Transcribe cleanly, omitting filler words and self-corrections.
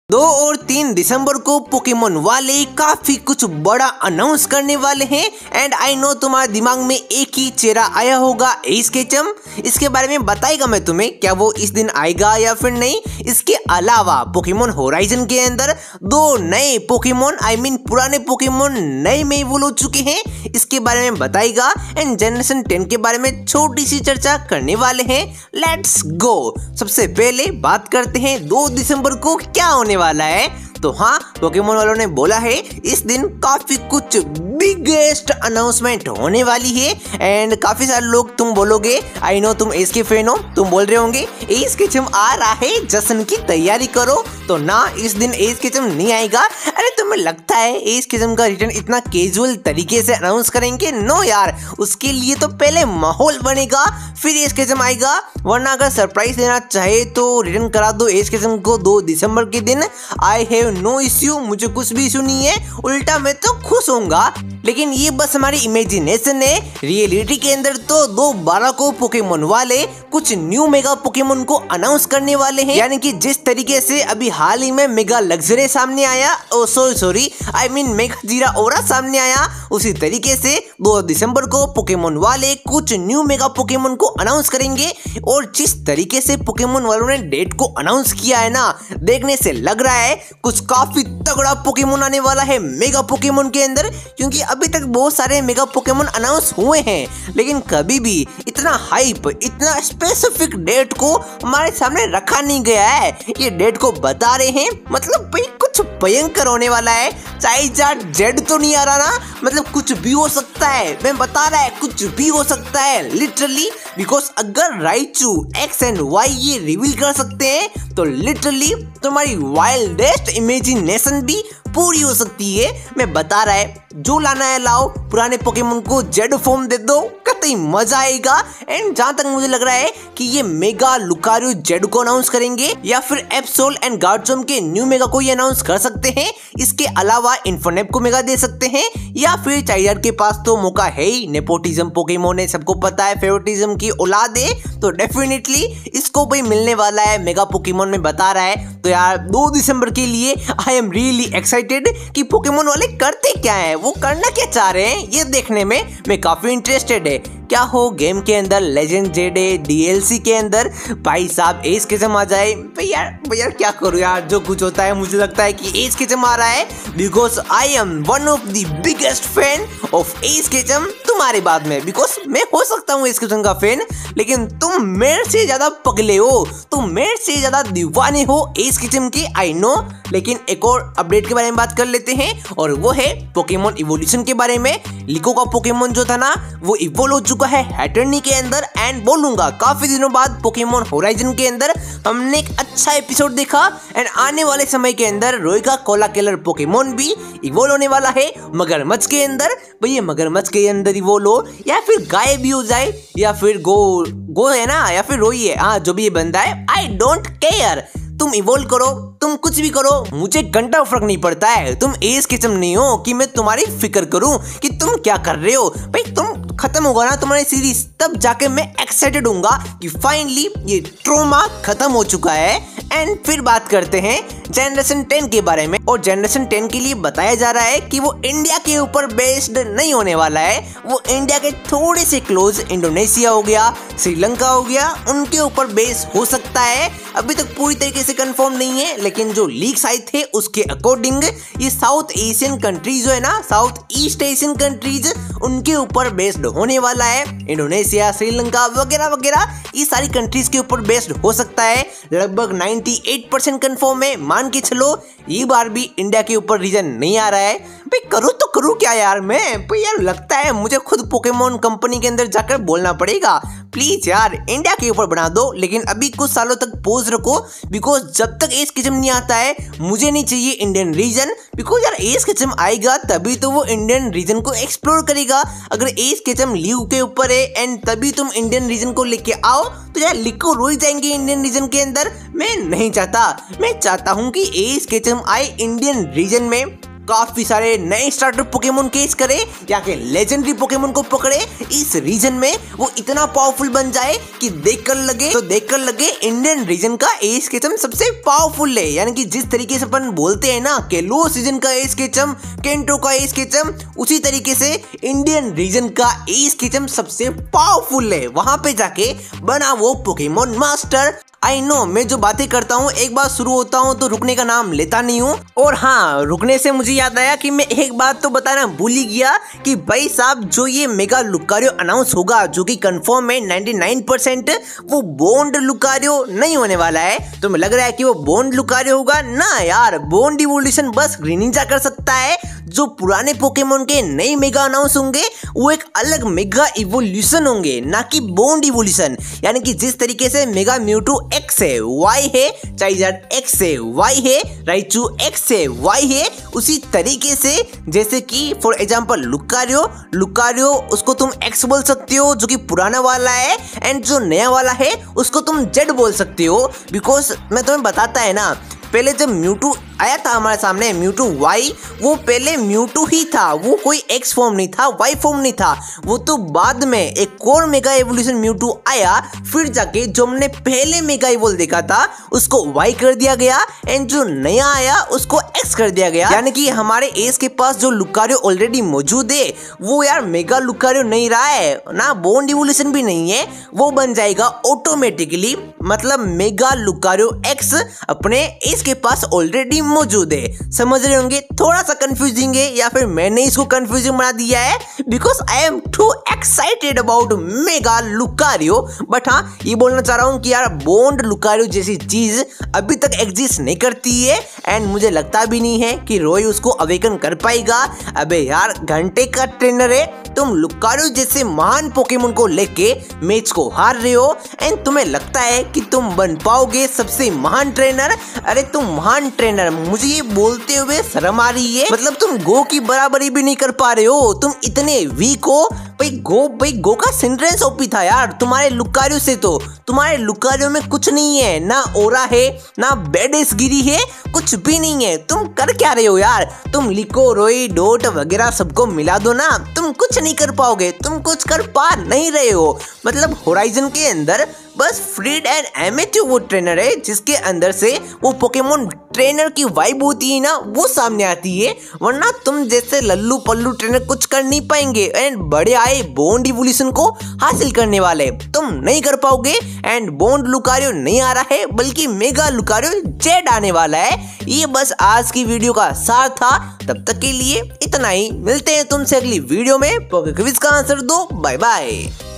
2 और 3 दिसंबर को पोकेमोन वाले काफी कुछ बड़ा अनाउंस करने वाले हैं एंड आई नो तुम्हारे दिमाग में एक ही चेहरा आया होगा, एस केचम। इसके बारे में बताएगा मैं तुम्हें, क्या वो इस दिन आएगा या फिर नहीं। इसके अलावा पोकेमोन होराइजन के अंदर 2 नए पोकेमोन पुराने पोकेमोन नए में इवॉल्व हो चुके हैं, इसके बारे में बताएगा। एंड जनरेशन 10 के बारे में छोटी सी चर्चा करने वाले हैं। Let's go. सबसे पहले बात करते हैं 2 दिसंबर को क्या होने वाला है। तो हाँ, पोकेमोन वालों ने बोला है इस दिन काफी कुछ बिगेस्ट अनाउंसमेंट होने वाली है। एंड काफी सारे लोग तुम बोलोगे, आई नो तुम एस के फैन हो, तुम बोल रहे होंगे एस केचम आ रहा है, जश्न की तैयारी करो। तो ना, इस दिन एस केचम नहीं आएगा। अरे तुम्हें लगता है एस केचम का रिटर्न इतना कैजुअल तरीके से अनाउंस करेंगे? नो यार, उसके लिए तो पहले माहौल बनेगा फिर एस केचम आएगा। वरना अगर सरप्राइज देना चाहे तो रिटर्न करा दो एस केचम को 2 दिसंबर के दिन। आई हैव नो इश्यू, मुझे कुछ भी इश्यू नहीं है, उल्टा मैं तो खुश होऊंगा। लेकिन ये बस हमारी इमेजिनेशन है। रियलिटी के अंदर तो 2/12 को पोकेमोन वाले कुछ न्यू मेगा पोकेमोन को अनाउंस करने वाले हैं। यानी कि जिस तरीके से अभी हाल ही में मेगा लग्जरी सामने आया, मेगा जीरा ओरा सामने आया, उसी तरीके से 2 दिसंबर को पोकेमोन वाले कुछ न्यू मेगा पोकेमोन को अनाउंस करेंगे। और जिस तरीके से पोकेमोन वालों ने डेट को अनाउंस किया है ना, देखने से लग रहा है कुछ काफी तगड़ा पोकेमोन आने वाला है मेगा पोकेमोन के अंदर। क्योंकि अभी तक बहुत सारे मेगा पोकेमोन अनाउंस हुए हैं, लेकिन कभी भी इतना हाइप, इतना स्पेसिफिक डेट को हमारे सामने रखा नहीं गया है। ये डेट को बता रहे हैं, मतलब भाई कुछ भयंकर होने वाला है। चाइजार्ड जेड तो नहीं आ रहा ना, मतलब कुछ भी हो सकता है। मैं बता रहा है कुछ भी हो सकता है लिटरली। बिकॉज अगर राइचू एक्स एंड वाई ये रिवील कर सकते हैं तो लिटरली तुम्हारी वाइल्डेस्ट इमेजिनेशन भी पूरी हो सकती है। मैं बता रहा है, जो लाना है लाओ, पुराने पोकेमोन को जेड फॉर्म दे दो, कतई मजा आएगा। एंड जहां तक मुझे लग रहा है कि ये मेगा लुकारियो जेड को अनाउंस करेंगे या फिर एप्सोल एंड गार्डसोम के न्यू मेगा को ये अनाउंस कर सकते हैं। इसके अलावा इन्फोनेप को मेगा दे सकते हैं, या फिर चाइल्ड के पास तो मौका है ही, नेपोटिज्म पोकेमोन है, सबको पता है, फेवरेटिज्म की औलाद है, तो डेफिनेटली इसको भी मिलने वाला है मेगा पोकेमोन में बता रहा है। तो यार 2 दिसंबर के लिए आई एम रियली एक्साइटेड कि पोकेमोन वाले करते क्या है, वो करना क्या चाह रहे हैं, ये देखने में मैं काफी इंटरेस्टेड है। क्या हो गेम के अंदर लेजेंड जेडे डीएलसी के अंदर भाई साहब एस केचम आ जाए। यार क्या करूँ यार, जो कुछ होता है मुझे लगता है कि एस केचम आ रहा है। Because I am one of the biggest fan of S Ketchum तुम्हारे बाद में। बिकॉज मैं हो सकता हूँ एस केचम का फैन, लेकिन तुम मेरे से ज्यादा पगले हो, तुम मेरे से ज्यादा दीवाने हो एस केचम के, आई नो। लेकिन एक और अपडेट के बारे में बात कर लेते हैं, और वो है पोकेमोन इवोल्यूशन के बारे में। लिको का पोकेमोन जो था ना, वो इवोल्व हो चुका है हैटर्नी के अंदर। एंड बोलूंगा काफी दिनों बाद पोकेमोन होराइजन के अंदर हमने एक अच्छा एपिसोड देखा। एंड आने वाले समय के अंदर रोई का कोला केलर पोकेमोन भी इवोल्व होने वाला है मगरमच्छ के अंदर। भैया मगरमच्छ के अंदर इवोल्व हो, या फिर गाय भी हो जाए, या फिर गो है ना, या फिर रोई है, हाँ जो भी ये बंदा है, आई डोंट केयर। तुम इवोल्व करो, तुम कुछ भी करो, मुझे घंटा फर्क नहीं पड़ता है। तुम एस केचम नहीं हो कि मैं तुम्हारी फिक्र करूं कि तुम क्या कर रहे हो। भाई तुम खत्म होगा ना तुम्हारी सीरीज, तब जाके मैं एक्साइटेड होऊंगा कि फाइनली ये ट्रोमा खत्म हो चुका है। एंड फिर बात करते हैं जनरेशन 10 के बारे में। और जनरेशन 10 के लिए बताया जा रहा है कि वो इंडिया के ऊपर बेस्ड नहीं होने वाला है, वो इंडिया के थोड़े से क्लोज इंडोनेशिया हो गया, श्रीलंका हो गया, उनके ऊपर बेस हो सकता है। अभी तक पूरी तरीके से कंफर्म नहीं है, लेकिन जो लीक्स आए थे उसके अकॉर्डिंग ये साउथ एशियन कंट्रीज जो है ना, साउथ ईस्ट एशियन कंट्रीज, उनके ऊपर बेस्ड होने वाला है। इंडोनेशिया, श्रीलंका वगैरह वगैरह, ये सारी कंट्रीज के ऊपर बेस्ड हो सकता है। लगभग 98% कंफर्म है, मान के चलो। ये बार भी इंडिया के ऊपर रीजन नहीं आ रहा है। भाई करूँ तो करूँ क्या यार मैं, भाई यार लगता है मुझे खुद पोकेमोन कंपनी के अंदर जाकर बोलना पड़ेगा, प्लीज यार इंडिया के ऊपर बना दो। लेकिन अभी कुछ सालों तक पोज रखो, बिकॉज जब तक एस केचम नहीं आता है मुझे नहीं चाहिए इंडियन रीजन। बिकॉज यार एस केचम आएगा तभी तो वो इंडियन रीजन को एक्सप्लोर करेगा। अगर एस केचम लीव के ऊपर है एंड तभी तुम इंडियन रीजन को लेके आओ, तो यार लिको रोई जाएंगे इंडियन रीजन के अंदर। मैं नहीं चाहता, मैं चाहता हूँ कि एस केचम आए इंडियन रीजन में। काफी सारे नए स्टार्टर पोकेमोन केस करे या के लेजेंडरी पोकेमोन को पकड़े इस रीजन में वो इतना पावरफुल बन जाए कि देखकर लगे इंडियन रीजन का एस केचम सबसे पावरफुल है। यानी कि जिस तरीके से अपन बोलते हैं ना कि लो सीजन का एस केचम, केंटो का एस केचम, उसी तरीके से इंडियन रीजन का एस केचम सबसे पावरफुल है। वहां पे जाके बना वो पोकेमोन मास्टर। आई नो मैं जो बातें करता हूँ एक बार शुरू होता हूँ तो रुकने का नाम लेता नहीं हूँ। और हाँ, रुकने से मुझे याद आया कि मैं एक बात तो बताना भूल ही गया कि भाई साहब जो ये मेगा लुकारियो अनाउंस होगा, जो कि कंफर्म है 99%, वो बोन्ड लुकारियो नहीं होने वाला है। तो मैं लग रहा है कि वो बोन्ड लुकारियो होगा ना यार। बोन्ड इवोल्यूशन बस ग्रीनिंजा कर सकता है। जो पुराने पोकेमोन के नए मेगा अनाउंस होंगे वो एक अलग मेगा इवोल्यूशन होंगे, ना कि बोन्ड इवोल्यूशन। यानी कि जिस तरीके से मेगा म्यूटू एक्स है, वाई है, चाइजर एक्स है, वाई है, राइचू एक्स है, वाई है, उसी तरीके से जैसे कि फॉर एग्जांपल लुकारियो उसको तुम एक्स बोल सकते हो जो कि पुराना वाला है, एंड जो नया वाला है उसको तुम जेड बोल सकते हो। बिकॉज मैं तुम्हें बताता है ना, पहले जब म्यूटू आया था हमारे सामने, म्यूटू वाई, वो पहले म्यूटू ही था, वो कोई एक्स फॉर्म नहीं था, वाई फॉर्म नहीं था। वो तो बाद में एक और मेगा एवोल्यूशन म्यूटू आया, फिर जाके जो हमने पहले मेगा इवोल देखा था उसको वाई कर दिया गया, एंड जो नया आया उसको एक्स कर दिया गया। यानी कि हमारे एस के पास जो लुकारियो ऑलरेडी मौजूद है वो यार मेगा लुकारियो नहीं रहा है ना, बोन्ड इवोल्यूशन भी नहीं है, वो बन जाएगा ऑटोमेटिकली, मतलब मेगा लुकारियो एक्स अपने एस के पास ऑलरेडी मौजूद है। समझ रहे होंगे, थोड़ा सा कंफ्यूजिंग है या फिर मैंने इसको कंफ्यूजिंग बना दिया है because I am to excited about mega Lucario. But हाँ, ये बोलना चाह रहा हूँ कि यार बोन्ड लुकारियो जैसी चीज अभी तक एग्जिस्ट नहीं करती है, एंड मुझे लगता भी नहीं है कि रोय उसको अवेकन कर पाएगा। अबे यार, घंटे का ट्रेनर है, तुम लुकारियो जैसे महान पोकेमोन को लेके मैच को हार रहे हो, एंड तुम्हें लगता है कि तुम बन पाओगे सबसे महान ट्रेनर। अरे तुम महान ट्रेनर, मुझे ये बोलते हुए शर्म आ रही है। मतलब तुम गो की बराबरी भी नहीं कर पा रहे हो, तुम इतने वीक हो। भाई गो का सिंड्रेंस ओपी था यार तुम्हारे लुकारियो से। तो तुम्हारे लुकारियो में कुछ नहीं है, ना ओरा है, ना बेडेस गिरी है, कुछ भी नहीं है। तुम कर क्या रहे हो यार? तुम लिको, रोई, डोट वगैरह सबको मिला दो ना, तुम कुछ नहीं कर पाओगे, तुम कुछ कर पा नहीं रहे हो। मतलब होराइजन के अंदर बस फ्रीड एंड एमेच्योर वो ट्रेनर है जिसके अंदर से वो पोकेमोन ट्रेनर की वाइब होती है ना, वो सामने आती है। वरना तुम जैसे लल्लू पल्लू ट्रेनर कुछ कर नहीं पाएंगे, एंड बड़े आए बोन्ड इवोल्यूशन को हासिल करने वाले तुम नहीं कर पाओगे। एंड बोन्ड लुकारियो नहीं आ रहा है बल्कि मेगा लुकारियो जेड आने वाला है। ये बस आज की वीडियो का सार था। तब तक के लिए इतना ही, मिलते हैं तुमसे अगली वीडियो में। क्विज का आंसर दो। Bye bye.